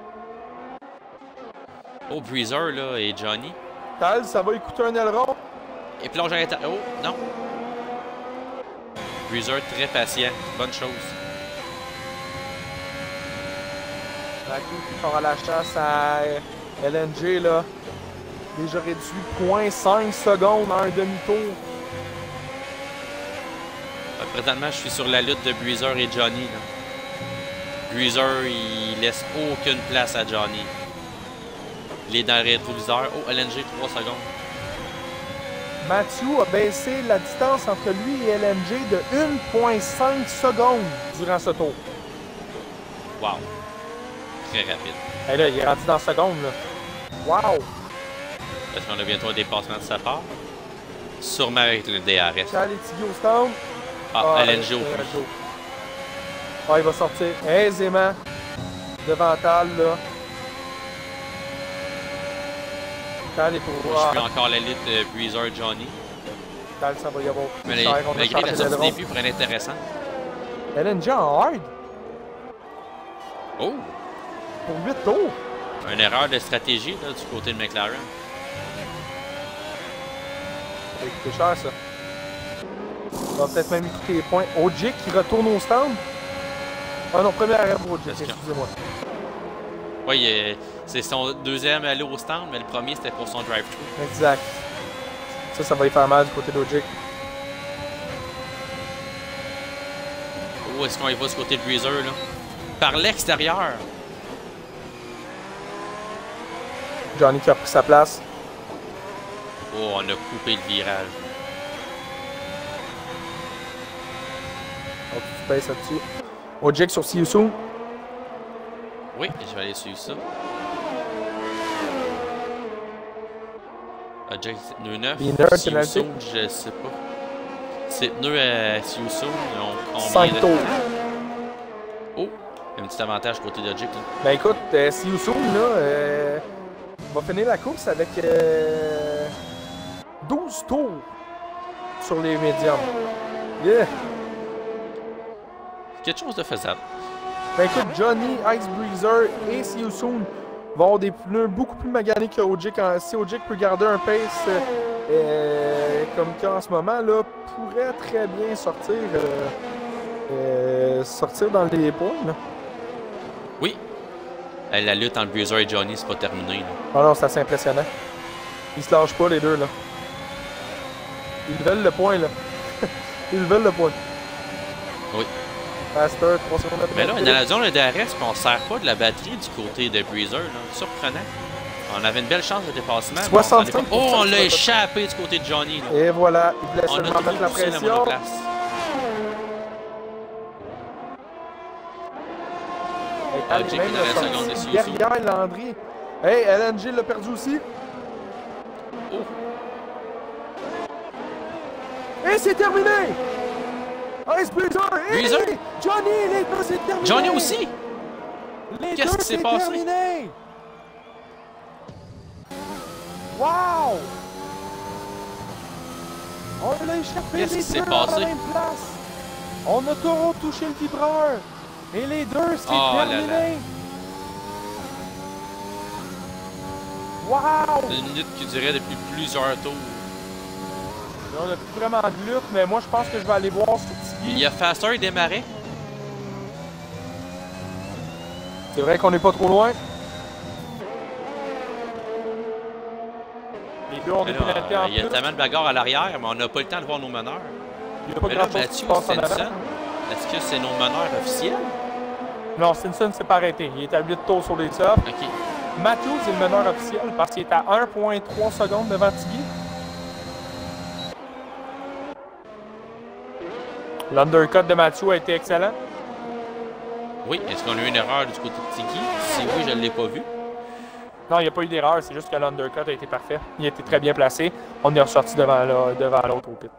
Oh, Breezer là et Johnny. Tal, ça va lui coûter un aileron. Et plonge à l'intérieur. Oh, non! Breezer très patient. Bonne chose. Mathieu qui part à la chasse à LNG, là. Déjà réduit 0,5 secondes en un demi-tour. Présentement, je suis sur la lutte de Breezer et Johnny. Là. Breezer, il laisse aucune place à Johnny. Il est dans le rétroviseur. Oh, LNG, 3 secondes. Mathieu a baissé la distance entre lui et LNG de 1,5 secondes durant ce tour. Wow. Très rapide. Et là, il est rendu dans seconde, là. Wow! Est-ce qu'on a bientôt un dépassement de sa part? Sûrement avec le DRS. Tal et Tiggy au stand. Ah, LNG au puits. Ah, il va sortir aisément devant Tal, là. Tal est pour Je suis encore la lutte de Breezer Johnny. Tal, ça va y avoir plus mais cher. malgré la sortie des début pour être intéressant. LNG en hard. Oh! Pour 8 tours. Une erreur de stratégie là, du côté de McLaren. Ça va coûter cher, ça. Ça va peut-être même lui coûter les points. Ogic qui retourne au stand. Ah non, premier arrêt pour Ogic, excusez-moi. Oui, c'est son deuxième aller au stand, mais le premier c'était pour son drive-thru. Exact. Ça va y faire mal du côté d'Ogic. Oh, est-ce qu'on y va du côté de Breezer là? Par l'extérieur. Johnny qui a pris sa place. Oh, on a coupé le virage. Donc, tu pèses là-dessus. Ogic sur Siusu. Oui, je vais aller suivre ça. Jake, c'est pneu 9. Les nerfs, Siu penalty. Soon, je sais pas. C'est pneu à Siu Soon. 5 tours. Oh, il y a un petit avantage côté de Jake. Là. Ben écoute, Siu Soon, là, va finir la course avec 12 tours sur les médiums. Yeah! Quelque chose de faisable. Ben écoute, Johnny, Ice Breezer et Siu Soon vont avoir des pneus beaucoup plus maganés que Ojic. Si Ojic peut garder un pace comme qu'il a en ce moment, là, pourrait très bien sortir dans les points. Là. Oui. La lutte entre Breezer et Johnny, c'est pas terminé. Là. Ah non, c'est assez impressionnant. Ils se lâchent pas les deux là. Ils veulent le point là. Ils veulent le point. Oui. Master, 3 secondes après. Mais là, dans la zone de DRS, on sert pas de la batterie du côté de Breezer. Là. Surprenant. On avait une belle chance de dépassement. 65%. Oh, on l'a échappé du côté de Johnny. Là. Et voilà, il voulait On a seulement mettre la trop poussé la pression. monoplace. Allez, Jake même est dans la le seconde sorti de Siu derrière Landry. Hey, LNG l'a perdu aussi. Oh. Et c'est terminé! Ice Breezer! Breezer? Hey, Johnny, les deux, c'est terminé! Johnny aussi! Les Qu'est-ce deux, qui s'est c'est passé? terminé! Wow! On l'a échappé Qu'est-ce qui les s'est deux à passé? la même place! On a toujours touché le vibreur! Et les deux, c'est Oh là terminé! là. Wow! C'est une lutte qui durait depuis plusieurs tours. Là, on n'a plus vraiment de lutte, mais moi je pense que je vais aller voir sur Il Tiggy. y a Faster démarré. C'est vrai qu'on n'est pas trop loin. Les deux ont des pénalités en Il y a plus. tellement de bagarres à l'arrière, mais on n'a pas le temps de voir nos meneurs. Il n'y a pas Mais là, grand chose qui Matthew se passe en avant. Stinson, est-ce que c'est nos meneurs officiels? Non, Stinson s'est pas arrêté. Il est à 8 tours sur les softs. Ok. Matthews est le meneur officiel parce qu'il est à 1,3 secondes devant Tiggy. L'undercut de Matthew a été excellent. Oui, est-ce qu'on a eu une erreur du côté de Tiki? Si oui, je ne l'ai pas vu. Non, il n'y a pas eu d'erreur, c'est juste que l'undercut a été parfait. Il a été très bien placé. On est ressorti devant l'autre au pit.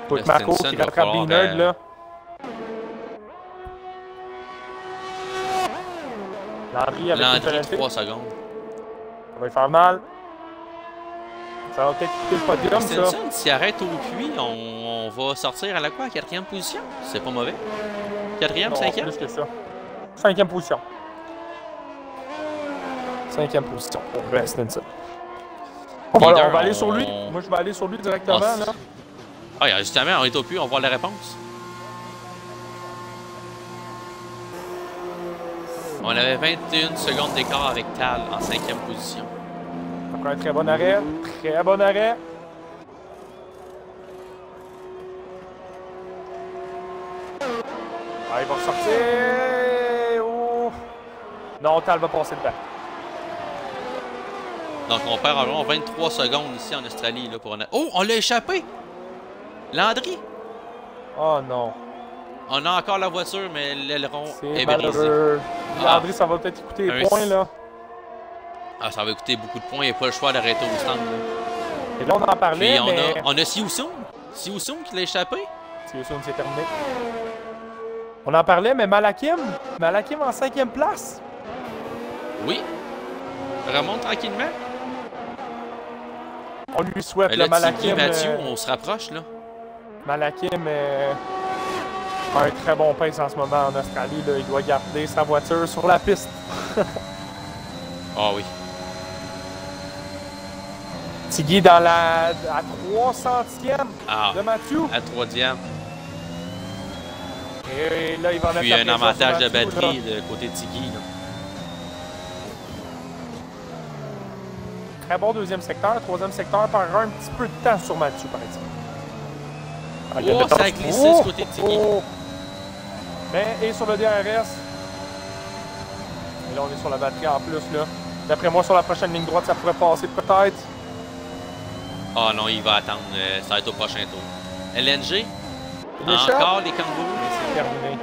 Tout Marco Stinson qui va rattrape falloir, Beanerd, là. Landry avec une Landry, pénalité. 3 secondes. Ça va lui faire mal. Ça va peut-être quitter le podium, ça. Stinson, s'il arrête au puits, on va sortir à la quoi? 4e position? C'est pas mauvais. 4e, Non, 5e? plus que ça. 5e position. 5e position pour Stinson. On va Leader, aller sur lui. on- Moi, je vais aller sur lui directement, Ah, là. Ah, justement, on est au puits, on va voir la réponse. On avait 21 secondes d'écart avec Tal en 5e position. Encore un très bon arrêt. Très bon arrêt. Ah, il va ressortir. Oh. Non, Tal va passer dedans. Donc on perd environ 23 secondes ici en Australie. Là, pour un... Oh, on l'a échappé! Landry! Oh non. On a encore la voiture, mais l'aileron C'est est brisé. malheureux. Ah. Landry, ça va peut-être coûter les Un- points, là. Ah, ça va coûter beaucoup de points, il n'y a pas le choix d'arrêter au stand. Là. Et là, on en parlait, Puis mais... on a Siu Soon. Siu Soon qui l'a échappé. C'est terminé. On en parlait, mais Malakim en 5e place. Oui. Remonte tranquillement. On lui souhaite Mais le là, Tiggy, Malakim. Mathieu, on se rapproche là. Malakim a un très bon pace en ce moment en Australie. Là. Il doit garder sa voiture sur la piste. Ah oui. Tiggy dans à 300e Ah, de Mathieu. à 3e. Et là, il va mettre Puis la un pression avantage sur de Mathieu, batterie là. de côté de Tiggy. Là. Très bon deuxième secteur. Troisième secteur par un petit peu de temps sur Mathieu, par exemple. Ah, il y a Oh, de temps- ça a glissé Oh! du côté de Tiggy. Oh! Mais, et sur le DRS. Et là, on est sur la batterie en plus, là. D'après moi, sur la prochaine ligne droite, ça pourrait passer peut-être. Ah non, il va attendre. Ça va être au prochain tour. LNG. Il échappe. Encore les kangourous. C'est terminé.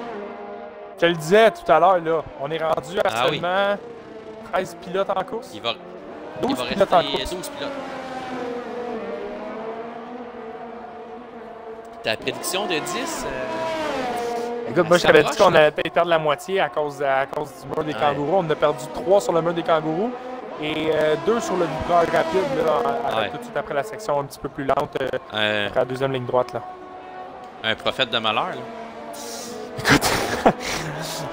Je te le disais tout à l'heure, là. On est rendu à Ah oui. seulement 13 pilotes en course. Il va 12 rester pilotes en course. 12 pilotes. Ta prédiction de 10? Écoute, moi, je t'avais dit qu'on allait peut-être perdre la moitié à cause du mur des kangourous. On a perdu 3 sur le mur des kangourous et 2 sur le vibreur rapide, là, tout de suite après la section un petit peu plus lente, après la deuxième ligne droite. Là. Un prophète de malheur, là. Écoute,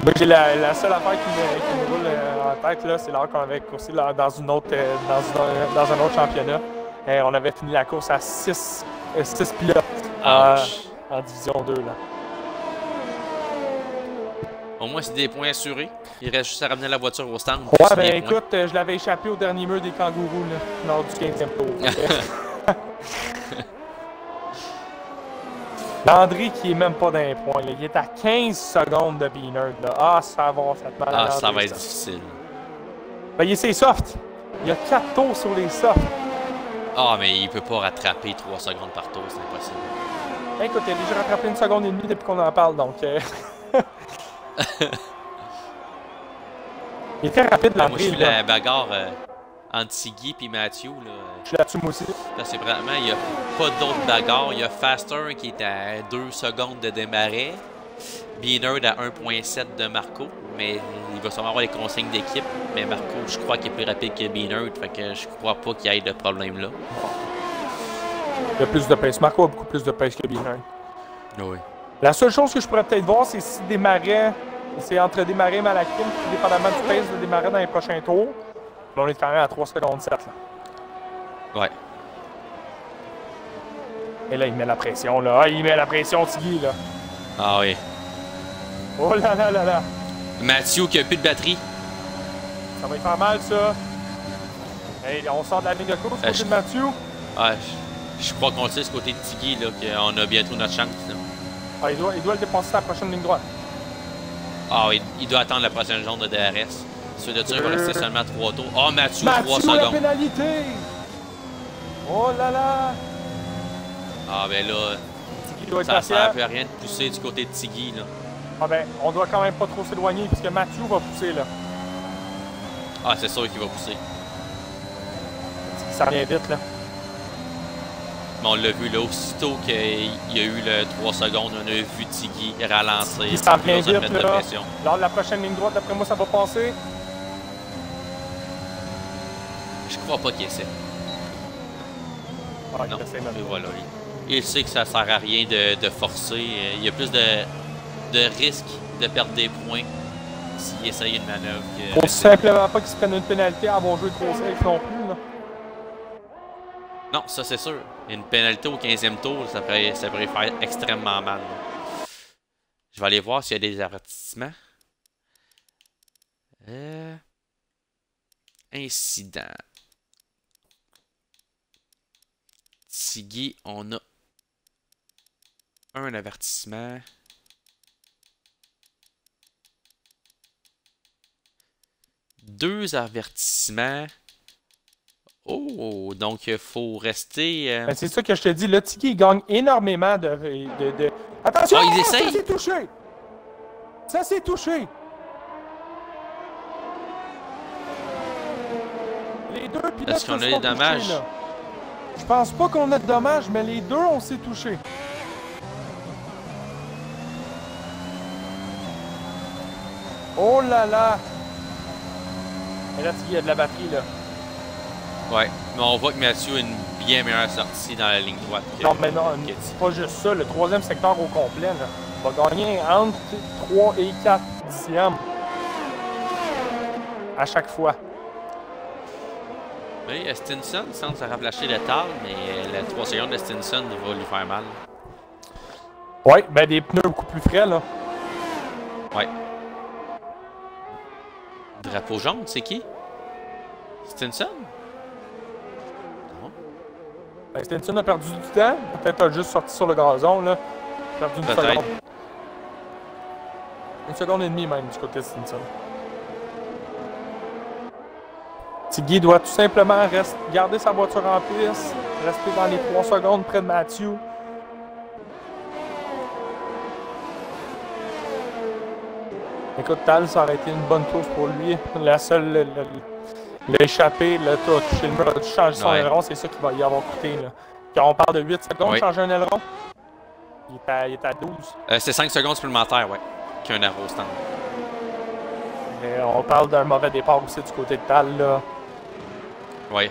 moi, j'ai la seule affaire qui me roule en tête, là, c'est l'heure qu'on avait coursé là, dans un autre championnat. On avait fini la course à 6 pilotes en division 2. Là. Au moins, c'est des points assurés. Il reste juste à ramener la voiture au stand. Ouais, ben écoute, je l'avais échappé au dernier mur des kangourous là, lors du 15e tour. Landry qui est même pas dans les points. Là. Il est à 15 secondes de Beanerd. Ah, ça va être mal. Ah, ça va être difficile. Ben, il est soft. Il y a 4 tours sur les softs. Ah, mais il peut pas rattraper 3 secondes par tour, c'est impossible. Ben, écoute, il a déjà rattrapé 1 seconde et demie depuis qu'on en parle, donc... Il était rapide, Landry. Moi, je suis la bagarre entre Tiggy et Matthew. Là. Je suis là-dessus, moi aussi. Là, c'est vraiment, il n'y a pas d'autres bagarres. Il y a Faster qui est à 2 secondes de Desmarais. Beanerd à 1.7 de Marco. Mais il va sûrement avoir les consignes d'équipe. Mais Marco, je crois qu'il est plus rapide que Beanerd. Fait que je crois pas qu'il y ait de problème là. Il a plus de pace. Marco a beaucoup plus de pace que Beanerd. Oui. La seule chose que je pourrais peut-être voir, c'est si Desmarais... C'est entre Desmarais et Malakim, puis dépendamment du pace de Desmarais dans les prochains tours. Mais on est quand même à 3 secondes 7. Là. Ouais. Et là, il met la pression, là. Ah, il met la pression, Tiggy, là. Ah oui. Oh là là là là. Matthew qui a plus de batterie. Ça va y faire mal, ça. Hey, on sort de la ligne de course, côté de Matthew. Ah, je crois qu'on sait ce côté de Tiggy, là, qu'on a bientôt notre chance. Là. Ah, il doit le dépasser à la prochaine ligne droite. Ah oui, il doit attendre la prochaine zone de DRS. Celui de ça, il va rester seulement 3 tours. Oh, Matthew 3 secondes. La pénalité! Oh là là! Ah ben là, ça ne sert plus à rien de pousser du côté de Tiggy, là. Ah ben, on doit quand même pas trop s'éloigner puisque Matthew va pousser, là. Ah, c'est sûr qu'il va pousser. Ça revient vite, là. Mais on l'a vu là, aussitôt qu'il y a eu le 3 secondes, on a vu Tiggy ralentir. Il s'en vient vite, là. De Lors de la prochaine ligne droite, d'après moi, ça va passer. Je crois pas qu'il essaie. Ah, non, et voilà. Il sait que ça sert à rien de forcer. Il y a plus de risque de perdre des points s'il essaye une manœuvre. Faut simplement pas qu'il se prenne une pénalité à avoir joué trop safe non plus, là. Non, ça c'est sûr. Une pénalité au 15e tour, ça pourrait faire extrêmement mal. Je vais aller voir s'il y a des avertissements. Incident. Tiggy, on a un avertissement. Deux avertissements. Oh, donc il faut rester... Ben, c'est ça que je te dis, là, Tiggy gagne énormément de... Attention! Oh, ils essayent! Ça s'est touché! Ça s'est touché! Les deux pilotes est-ce qu'on a des dommages? Touchés, là. Je pense pas qu'on a de dommages, mais les deux, on s'est touchés. Oh là là! Et là, Tiggy a de la batterie, là. Ouais, mais on voit que Mathieu a une bien meilleure sortie dans la ligne droite. Non, mais non, c'est pas juste ça. Le troisième secteur au complet, là, va gagner entre 3 et 4 dixièmes à chaque fois. Oui, Stinson semble se rapprocher le tard, mais la 3 secondes de Stinson va lui faire mal. Ouais, ben des pneus beaucoup plus frais, là. Ouais. Drapeau jaune, c'est qui? Stinson? Ben, Stinson a perdu du temps. Peut-être a juste sorti sur le gazon, là. Perdu une seconde. Une seconde et demie, même, du côté de Stinson. Tiggy doit tout simplement garder sa voiture en piste, rester dans les 3 secondes près de Matthew. Écoute, Tal, ça aurait été une bonne course pour lui. La seule, l'échappée, le toucher le mur, tu changes son aileron, c'est ça qui va y avoir coûté. Là. Quand on parle de 8 secondes, changer un aileron, il est à 12. C'est 5 secondes supplémentaires, ouais, qu'un arrow stand. Mais on parle d'un mauvais départ aussi du côté de Tal, là. Oui.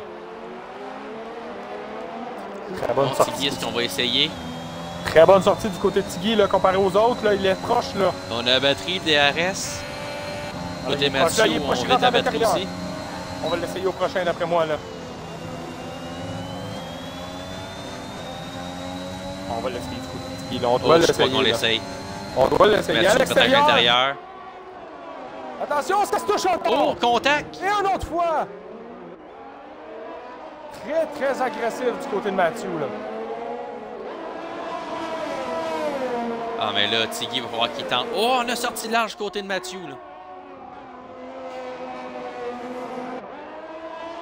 Très bonne sortie. Tiggy, est-ce qu'on va essayer? Très bonne sortie du côté de Tiggy, là, comparé aux autres, là, il est proche, là. On a la batterie DRS. Côté Mathieu, on proche, va la batterie aussi. On va l'essayer au prochain, d'après moi, là. On va l'essayer du côté de Tiggy, là. On doit l'essayer. Je crois qu'on l'essaye. On doit l'essayer à l'extérieur. Attention, ça se touche encore! Oh, contact! Et une autre fois! Très, très agressif du côté de Mathieu, là. Ah, mais là, Tiggy va falloir qu'il tente. Oh, on a sorti large côté de Mathieu, là.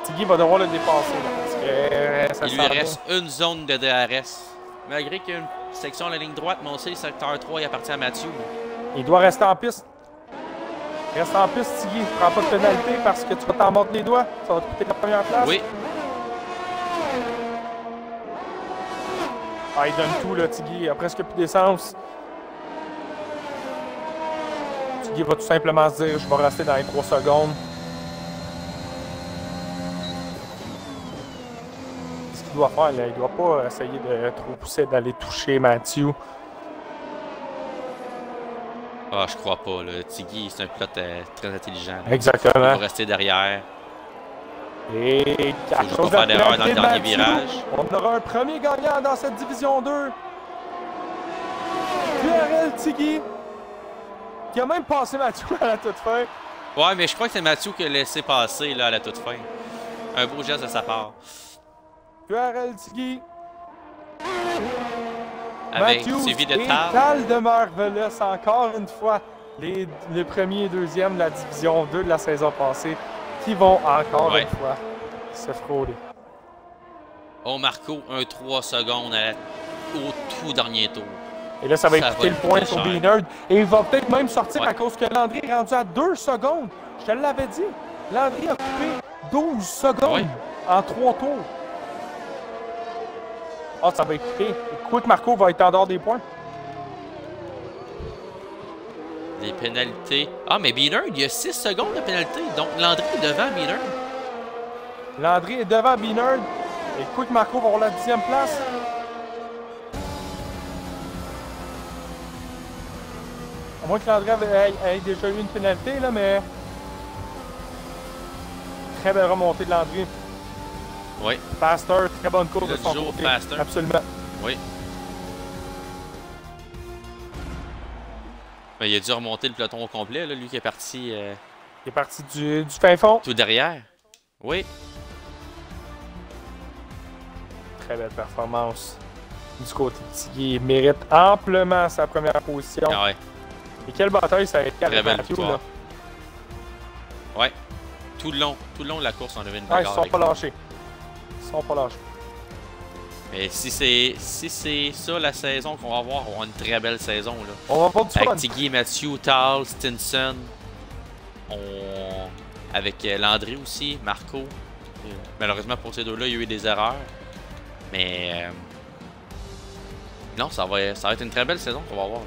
Tiggy va devoir le dépasser, là, parce que il lui reste une zone de DRS. Malgré qu'il y a une section à la ligne droite, mais on sait que le secteur 3 il appartient à Mathieu. Là. Il doit rester en piste. Reste en piste, Tiggy. Prends pas de pénalité parce que tu vas t'en mordre les doigts. Ça va te coûter la première place. Oui. Ah, il donne tout, là, Tiggy. Il a presque plus d'essence. Tiggy va tout simplement se dire, je vais rester dans les 3 secondes. Ce qu'il doit faire, là, il doit pas essayer de trop pousser, d'aller toucher Mathieu. Ah, je crois pas. Là. Tiggy, c'est un pilote très intelligent. Exactement. Il va rester derrière. Et quelque chose à faire d'erreur dans le dernier virage. On aura un premier gagnant dans cette division 2. QRL Tiggy. Qui a même passé Mathieu à la toute fin. Ouais, mais je crois que c'est Mathieu qui a laissé passer là, à la toute fin. Un beau geste de sa part. QRL Tiggy. Avec Matthews suivi de et Tal. Tal demeurent veloces encore une fois. Les premiers et deuxièmes de la division 2 de la saison passée qui vont encore une fois se frauder. Oh, Marco, un 3 secondes au tout dernier tour. Et là, ça va coûter le point sur Beanerd. Et il va peut-être même sortir à cause que Landry est rendu à 2 secondes. Je te l'avais dit. Landry a coupé 12 secondes en 3 tours. Ah, ça va écouter. Quick Marco va être en dehors des points. Les pénalités. Ah, mais Beanerd, il y a 6 secondes de pénalité. Donc, Landry est devant Beanerd. Landry est devant Beanerd. Et Quick Marco va avoir la 10e place. À moins que Landry ait déjà eu une pénalité, là, mais... Très belle remontée de Landry. Oui. Faster, très bonne course de son côté. Faster. Absolument. Oui. Mais il a dû remonter le peloton au complet, là, lui qui est parti... Il est parti du fin fond. Tout derrière. Oui. Très belle performance du côté de Tiggy. Il mérite amplement sa première position. Ah ouais. Et quelle bataille ça a été avec Mathieu, là. Ouais. Tout le long de la course, on avait une bagarre. Ils sont pas lâchés. Ils sont pas lâchés. Mais si c'est ça la saison qu'on va avoir, on va avoir une très belle saison. Là. On va pas du avec Tiggy, Mathieu, Tal, Stinson. Avec Landry aussi, Marco. Malheureusement pour ces deux-là, il y a eu des erreurs. Mais non, ça va être une très belle saison qu'on va avoir. Là.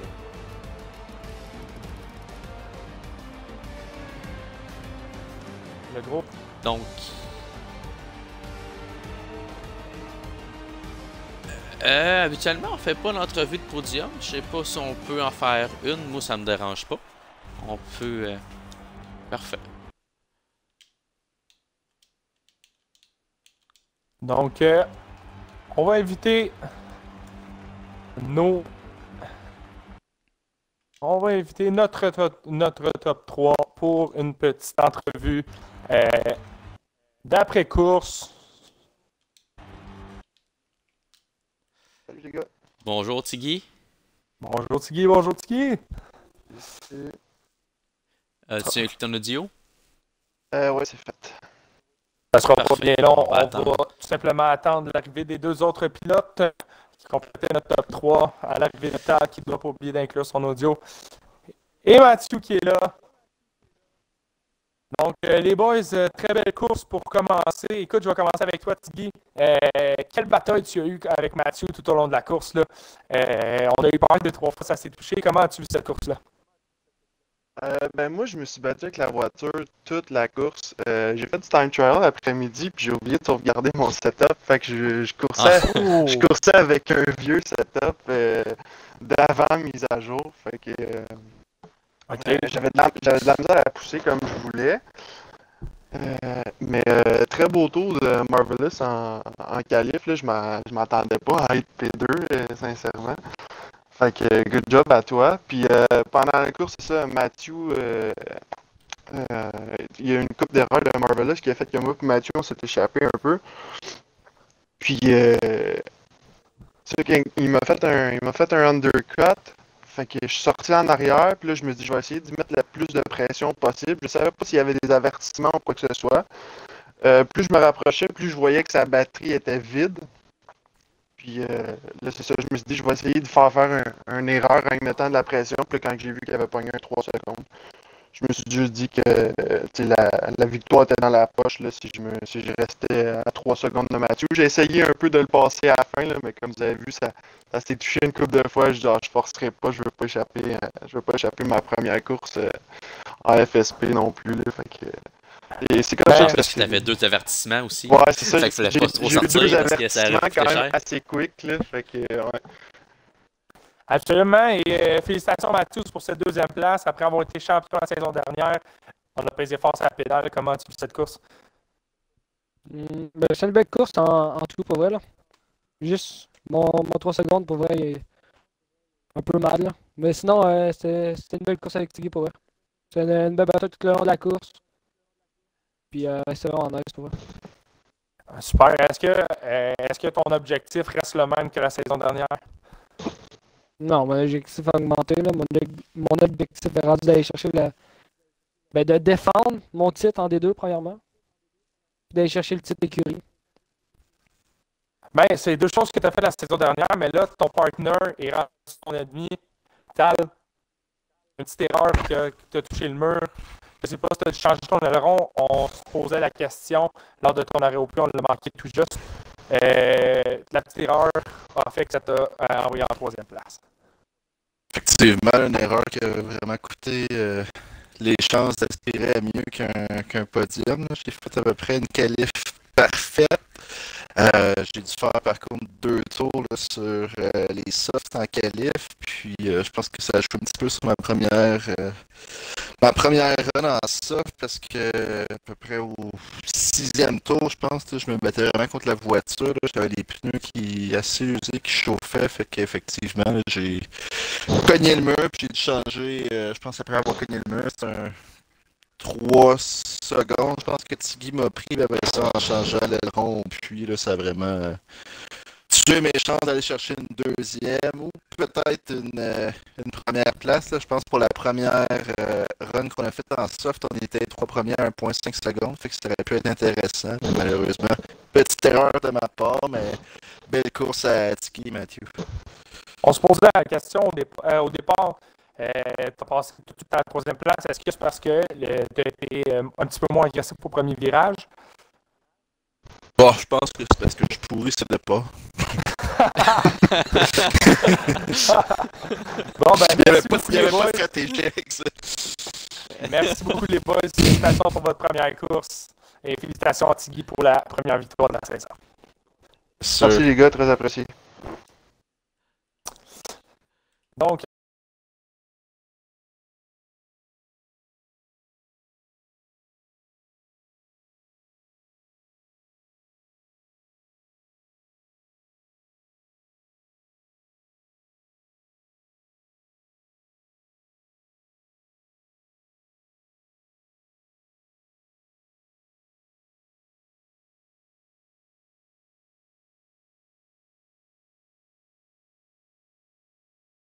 Le groupe. Donc, habituellement, on fait pas l'entrevue de podium. Je sais pas si on peut en faire une. Moi, ça me dérange pas. On peut... Parfait. Donc, on va inviter notre top 3 pour une petite entrevue d'après-course. Salut les gars. Bonjour Tiggy. Bonjour Tiggy, bonjour Tiggy. Tu inclus ton audio? Ouais, c'est fait. Ça sera pas bien long. On va tout simplement attendre l'arrivée des deux autres pilotes qui complétaient notre top 3 à l'arrivée de Tal qui ne doit pas oublier d'inclure son audio. Et Mathieu qui est là. Donc, les boys, très belle course pour commencer. Écoute, je vais commencer avec toi, Tiggy. Quelle bataille tu as eu avec Mathieu tout au long de la course, là? On a eu peur de 3 fois, ça s'est touché. Comment as-tu vu cette course-là? Ben moi, je me suis battu avec la voiture toute la course. J'ai fait du time trial l'après-midi, puis j'ai oublié de sauvegarder mon setup. Fait que je coursais, je Oh! coursais avec un vieux setup d'avant mise à jour. Fait que OK. j'avais de la misère à pousser comme je voulais. Mais très beau tour de Marvelous en qualif. Là, je m'attendais pas à être P2, sincèrement. Fait que good job à toi. Puis pendant la course, c'est ça, Matthew, il y a eu une coupe d'erreurs de Marvelous qui a fait que moi et Matthew, on s'est échappé un peu. Puis c'est qu'il il m'a fait un undercut. Fait que je suis sorti en arrière, puis là je me dis je vais essayer d'y mettre le plus de pression possible. Je savais pas s'il y avait des avertissements ou quoi que ce soit. Plus je me rapprochais, plus je voyais que sa batterie était vide. Puis là, c'est ça, je me suis dit, je vais essayer de faire une erreur en y mettant de la pression. Puis là, quand j'ai vu qu'il avait pogné un 3 secondes, je me suis juste dit que la victoire était dans la poche là, si je restais à 3 secondes de Mathieu. J'ai essayé un peu de le passer à la fin, là, mais comme vous avez vu, ça s'est touché une couple de fois. Je dis, je forcerai pas, je veux pas échapper ma première course en FSP non plus. Là, fait que, et c'est comme ça Parce que tu avais 2 avertissements aussi. Ouais, c'est ça. Fait qu'il fallait pas trop J'ai eu 2 sortir parce que ça avertissements aurait quand coûté même cher. assez quick, là. Fait que, ouais. Absolument. Et félicitations, Mathieu, pour cette 2e place. Après avoir été champion la saison dernière, on a pesé fort sur la pédale. Comment tu vis cette course? Ben, c'est une belle course en tout pour vrai, là. Juste mon 3 secondes pour vrai il est un peu mal, là. Mais sinon, c'était une belle course avec Tiggy pour vrai. C'est une belle bataille tout le long de la course. Puis c'est vraiment nice pour vrai. Super. Est-ce que ton objectif reste le même que la saison dernière? Non, mon objectif a augmenté, là. Mon objectif est rendu d'aller chercher de défendre mon titre en D2 premièrement. Puis d'aller chercher le titre d'écurie. Ben, c'est 2 choses que tu as fait la saison dernière, mais là, ton partner est rendu ton ennemi. Tal, une petite erreur qui t'a touché le mur. Je sais pas si tu as changé ton aileron. On se posait la question lors de ton arrêt au puits, on l'a marqué tout juste. La petite erreur a fait que ça t'a envoyé en 3e place. Effectivement, une erreur qui a vraiment coûté les chances d'aspirer à mieux qu'un podium. J'ai fait à peu près une qualif parfaite. J'ai dû faire par contre 2 tours là, sur les softs en qualif. Puis je pense que ça a joué un petit peu sur ma première run en soft parce que à peu près au 6e tour, je pense, là, je me battais vraiment contre la voiture. Là. J'avais les pneus assez usés qui chauffaient. Fait qu'effectivement, là, j'ai cogné le mur, puis j'ai dû changer. Je pense après avoir cogné le mur, c'était un 3 secondes. Je pense que Tiggy m'a pris après ça en changeant l'aileron. Puis là, ça a vraiment tué mes chances d'aller chercher une 2e ou peut-être une première place. Là. Je pense pour la première run qu'on a faite en soft, on était les 3 premiers à 1,5 secondes. Fait que ça aurait pu être intéressant. Mais malheureusement, petite erreur de ma part, mais belle course à Tiggy et Mathieu. On se posait la question au départ. Tu as passé toute ta 3e place. Est-ce que c'est parce que tu as été un petit peu moins agressif au premier virage? Bon, je pense que c'est parce que je pourris ce départ. Bon, ben, Il n'y avait merci beaucoup, pas les de boys. stratégie avec ça. Merci beaucoup, les boys. Félicitations pour votre première course. Et félicitations à Tiggy pour la première victoire de la saison. Merci les gars, très apprécié.